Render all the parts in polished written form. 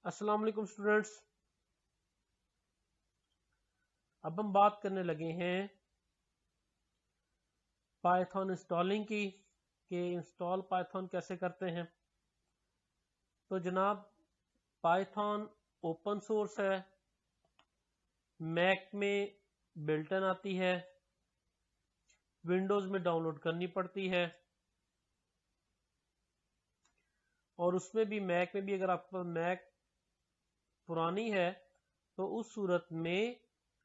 अस्सलाम वालेकुम स्टूडेंट्स। अब हम बात करने लगे हैं पाइथन इंस्टॉलिंग की कि इंस्टॉल पाइथन कैसे करते हैं। तो जनाब, पाइथन ओपन सोर्स है, मैक में बिल्टन आती है, विंडोज़ में डाउनलोड करनी पड़ती है, और उसमें भी मैक में भी अगर आपके पास मैक पुरानी है तो उस सूरत में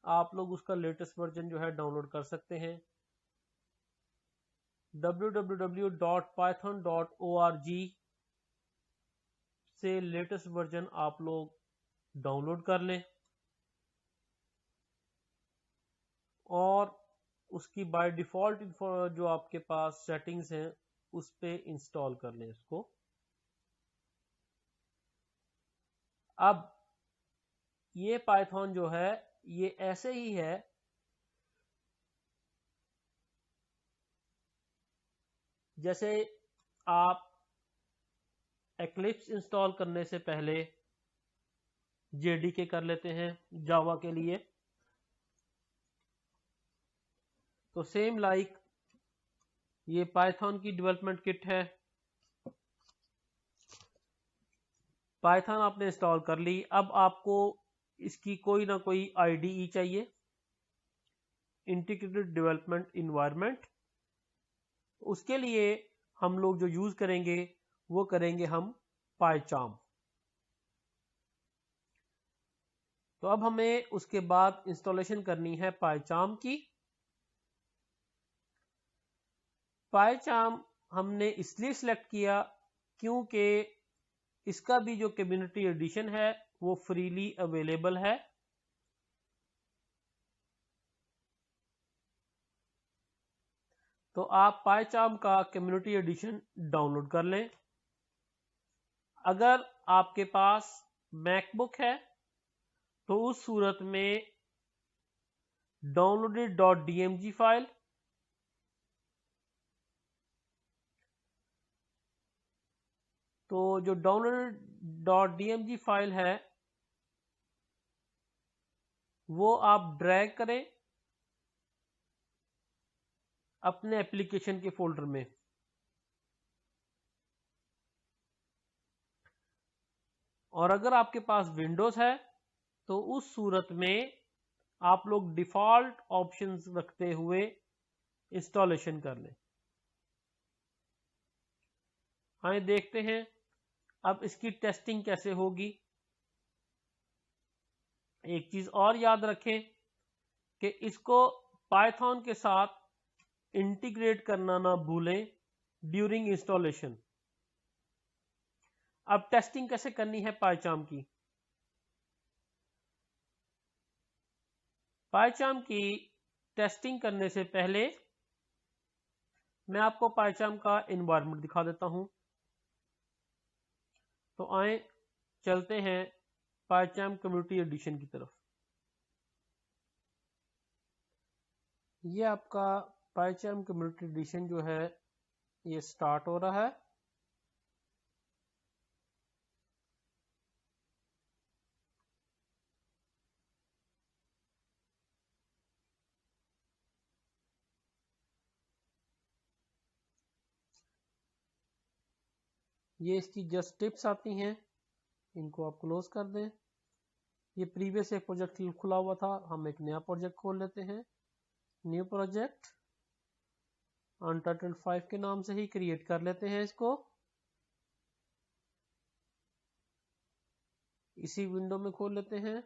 आप लोग उसका लेटेस्ट वर्जन जो है डाउनलोड कर सकते हैं। www.python.org से लेटेस्ट वर्जन आप लोग डाउनलोड कर लें और उसकी बाय डिफॉल्ट जो आपके पास सेटिंग्स हैं उस पे इंस्टॉल कर लें इसको। अब ये पाइथन जो है ये ऐसे ही है जैसे आप एक्लिप्स इंस्टॉल करने से पहले जेडीके कर लेते हैं जावा के लिए, तो सेम लाइक ये पाइथन की डेवलपमेंट किट है। पाइथन आपने इंस्टॉल कर ली, अब आपको इसकी कोई ना कोई आईडीई चाहिए, इंटीग्रेटेड डेवलपमेंट इन्वायरमेंट। उसके लिए हम लोग जो यूज करेंगे वो करेंगे हम पाइचार्म। तो अब हमें उसके बाद इंस्टॉलेशन करनी है पाइचार्म की। पाइचार्म हमने इसलिए सिलेक्ट किया क्योंकि इसका भी जो कम्युनिटी एडिशन है वो फ्रीली अवेलेबल है। तो आप पाइचार्म का कम्युनिटी एडिशन डाउनलोड कर लें। अगर आपके पास मैकबुक है तो उस सूरत में downloaded.dmg फाइल, तो जो downloaded.dmg फाइल है वो आप ड्रैग करें अपने एप्लीकेशन के फोल्डर में। और अगर आपके पास विंडोज है तो उस सूरत में आप लोग डिफॉल्ट ऑप्शंस रखते हुए इंस्टॉलेशन कर लें। हाँ, देखते हैं अब इसकी टेस्टिंग कैसे होगी। एक चीज और याद रखें कि इसको पाइथन के साथ इंटीग्रेट करना ना भूलें ड्यूरिंग इंस्टॉलेशन। अब टेस्टिंग कैसे करनी है पाइचार्म की। पाइचार्म की टेस्टिंग करने से पहले मैं आपको पाइचार्म का एनवायरनमेंट दिखा देता हूं। तो आए चलते हैं पाइचार्म कम्युनिटी एडिशन की तरफ। ये आपका पाइचार्म कम्युनिटी एडिशन जो है ये स्टार्ट हो रहा है। ये इसकी जस्ट टिप्स आती हैं, इनको आप क्लोज कर दें। ये प्रीवियस एक प्रोजेक्ट खुला हुआ था, हम एक नया प्रोजेक्ट खोल लेते हैं। न्यू प्रोजेक्ट अनटाइटल्ड 5 के नाम से ही क्रिएट कर लेते हैं इसको। इसी विंडो में खोल लेते हैं।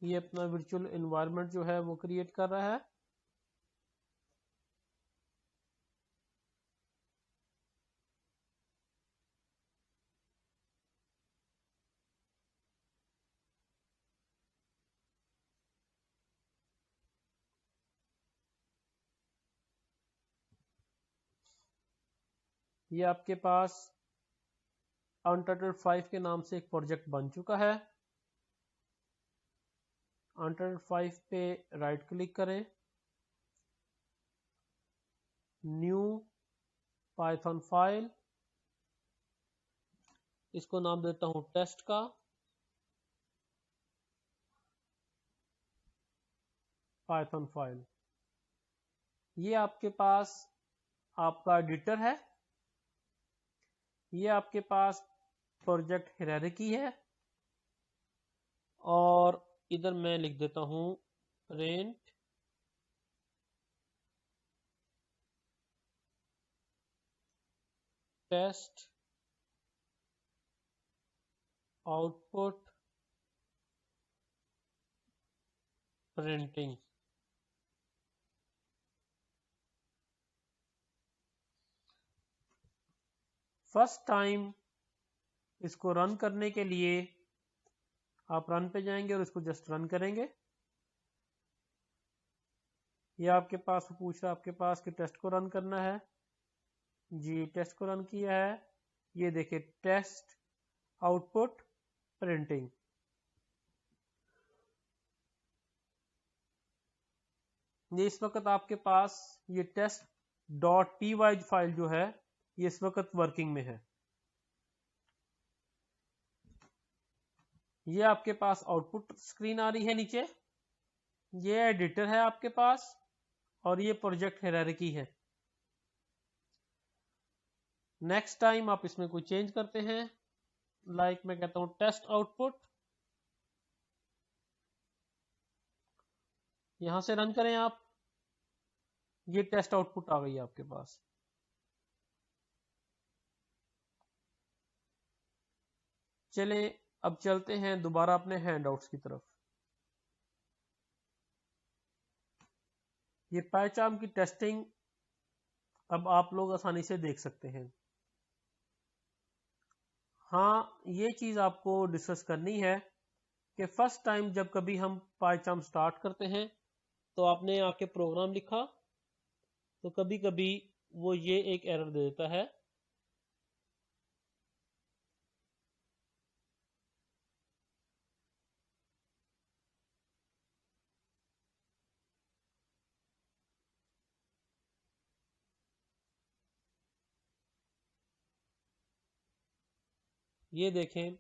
ये अपना वर्चुअल एनवायरनमेंट जो है वो क्रिएट कर रहा है। ये आपके पास अनटाइटल्ड 5 के नाम से एक प्रोजेक्ट बन चुका है। अनटाइटल्ड 5 पे राइट क्लिक करें, न्यू पाइथन फाइल, इसको नाम देता हूं टेस्ट का। पाइथन फाइल, ये आपके पास आपका एडिटर है, ये आपके पास प्रोजेक्ट हायरार्की है, और इधर मैं लिख देता हूं rent test output printing. First time इसको रन करने के लिए आप रन पे जाएंगे और इसको जस्ट रन करेंगे। ये आपके पास पूछ रहा है आपके पास कि टेस्ट को रन करना है, जी टेस्ट को रन किया है। ये देखिए टेस्ट आउटपुट प्रिंटिंग। ये इस वक्त आपके पास ये टेस्ट डॉट py फाइल जो है ये इस वक्त वर्किंग में है। ये आपके पास आउटपुट स्क्रीन आ रही है नीचे, ये एडिटर है आपके पास, और ये प्रोजेक्ट हायरार्की है। नेक्स्ट टाइम आप इसमें कोई चेंज करते हैं, लाइक मैं कहता हूं टेस्ट आउटपुट, यहां से रन करें आप, ये टेस्ट आउटपुट आ गई है आपके पास। चले अब चलते हैं दोबारा अपने हैंडआउट्स की तरफ। ये PyCharm की टेस्टिंग अब आप लोग आसानी से देख सकते हैं। हाँ, ये चीज आपको डिस्कस करनी है कि फर्स्ट टाइम जब कभी हम PyCharm स्टार्ट करते हैं तो आपने आके प्रोग्राम लिखा तो कभी कभी वो ये एक एरर दे देता है, ये देखें,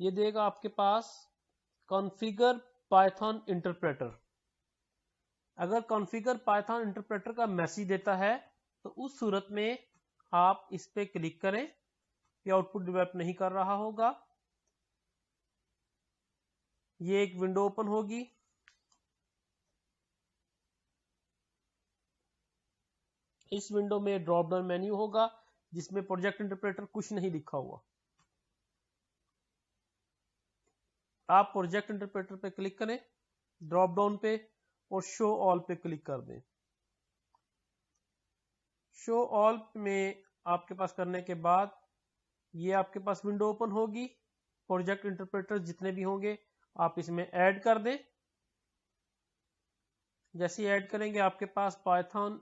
ये देगा आपके पास कॉन्फ़िगर पाइथन इंटरप्रेटर। अगर कॉन्फ़िगर पाइथन इंटरप्रेटर का मैसेज देता है तो उस सूरत में आप इस पे क्लिक करें, ये आउटपुट डेवलप नहीं कर रहा होगा, ये एक विंडो ओपन होगी। इस विंडो में ड्रॉप डाउन मेन्यू होगा जिसमें प्रोजेक्ट इंटरप्रेटर कुछ नहीं लिखा हुआ। आप प्रोजेक्ट इंटरप्रेटर पे क्लिक करें ड्रॉप डाउन पे और शो ऑल पे क्लिक कर दें। शो ऑल में आपके पास करने के बाद ये आपके पास विंडो ओपन होगी, प्रोजेक्ट इंटरप्रेटर जितने भी होंगे आप इसमें ऐड कर दें। जैसे ही ऐड करेंगे आपके पास पाइथन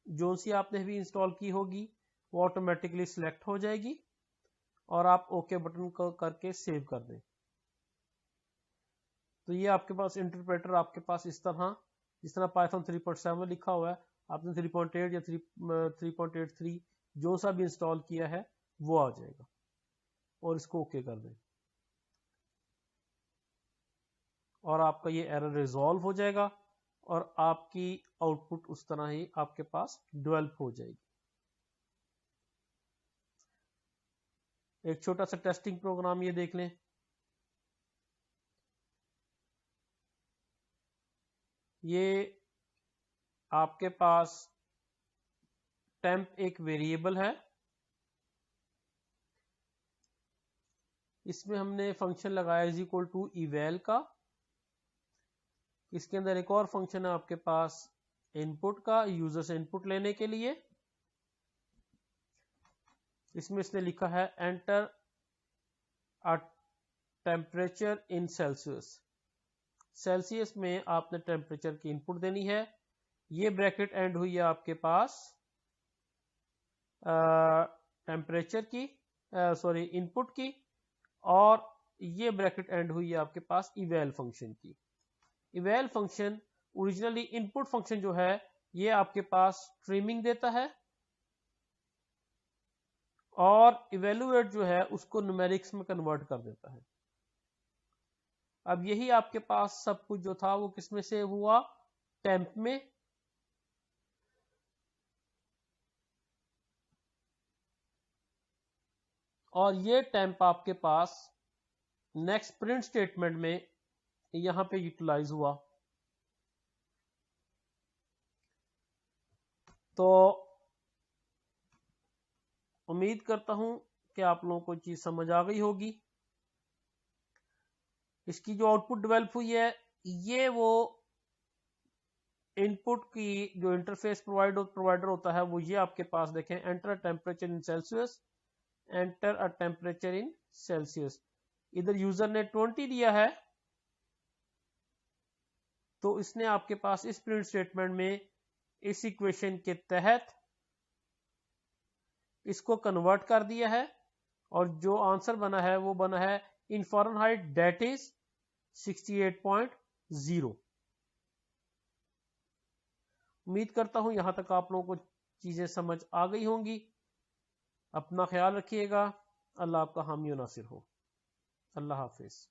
जो सी आपने भी इंस्टॉल की होगी वो ऑटोमेटिकली सिलेक्ट हो जाएगी और आप ओके बटन को करके सेव कर दें। तो ये आपके पास इंटरप्रेटर आपके पास इस तरह, जिस तरह पाइथन 3.7 लिखा हुआ है, आपने 3.8 या 3.83 जो सा भी इंस्टॉल किया है वो आ जाएगा, और इसको ओके कर दें और आपका ये एरर रिजॉल्व हो जाएगा और आपकी आउटपुट उस तरह ही आपके पास डेवलप हो जाएगी। एक छोटा सा टेस्टिंग प्रोग्राम ये देख लें। ये आपके पास टेम्प एक वेरिएबल है, इसमें हमने फंक्शन लगाया इज इक्वल टू इवैल का। इसके अंदर एक और फंक्शन है आपके पास इनपुट का, यूजर से इनपुट लेने के लिए। इसमें इसने लिखा है enter a temperature in Celsius. Celsius में आपने टेम्परेचर की इनपुट देनी है। ये ब्रैकेट एंड हुई है आपके पास टेम्परेचर की, सॉरी इनपुट की, और ये ब्रैकेट एंड हुई है आपके पास इवैल फंक्शन की। इवैल फंक्शन ओरिजिनली इनपुट फंक्शन जो है ये आपके पास स्ट्रीमिंग देता है, और इवेलुएट जो है उसको न्यूमेरिक्स में कन्वर्ट कर देता है। अब यही आपके पास सब कुछ जो था वो किसमें सेव हुआ, टेम्प में। और ये टेम्प आपके पास नेक्स्ट प्रिंट स्टेटमेंट में यहां पे यूटिलाइज हुआ। तो उम्मीद करता हूं कि आप लोगों को चीज समझ आ गई होगी। इसकी जो आउटपुट डेवलप हुई है, ये वो इनपुट की जो इंटरफेस प्रोवाइडर होता है वो ये आपके पास देखें, enter temperature in Celsius, enter a temperature in Celsius. इधर यूजर ने 20 दिया है, तो इसने आपके पास इस प्रिंट स्टेटमेंट में इस इक्वेशन के तहत इसको कन्वर्ट कर दिया है, और जो आंसर बना है वो बना है इन फ़ारेनहाइट दैट इज 68.0। उम्मीद करता हूं यहां तक आप लोगों को चीजें समझ आ गई होंगी। अपना ख्याल रखिएगा। अल्लाह आपका हामी और नासिर हो। अल्लाह हाफिज।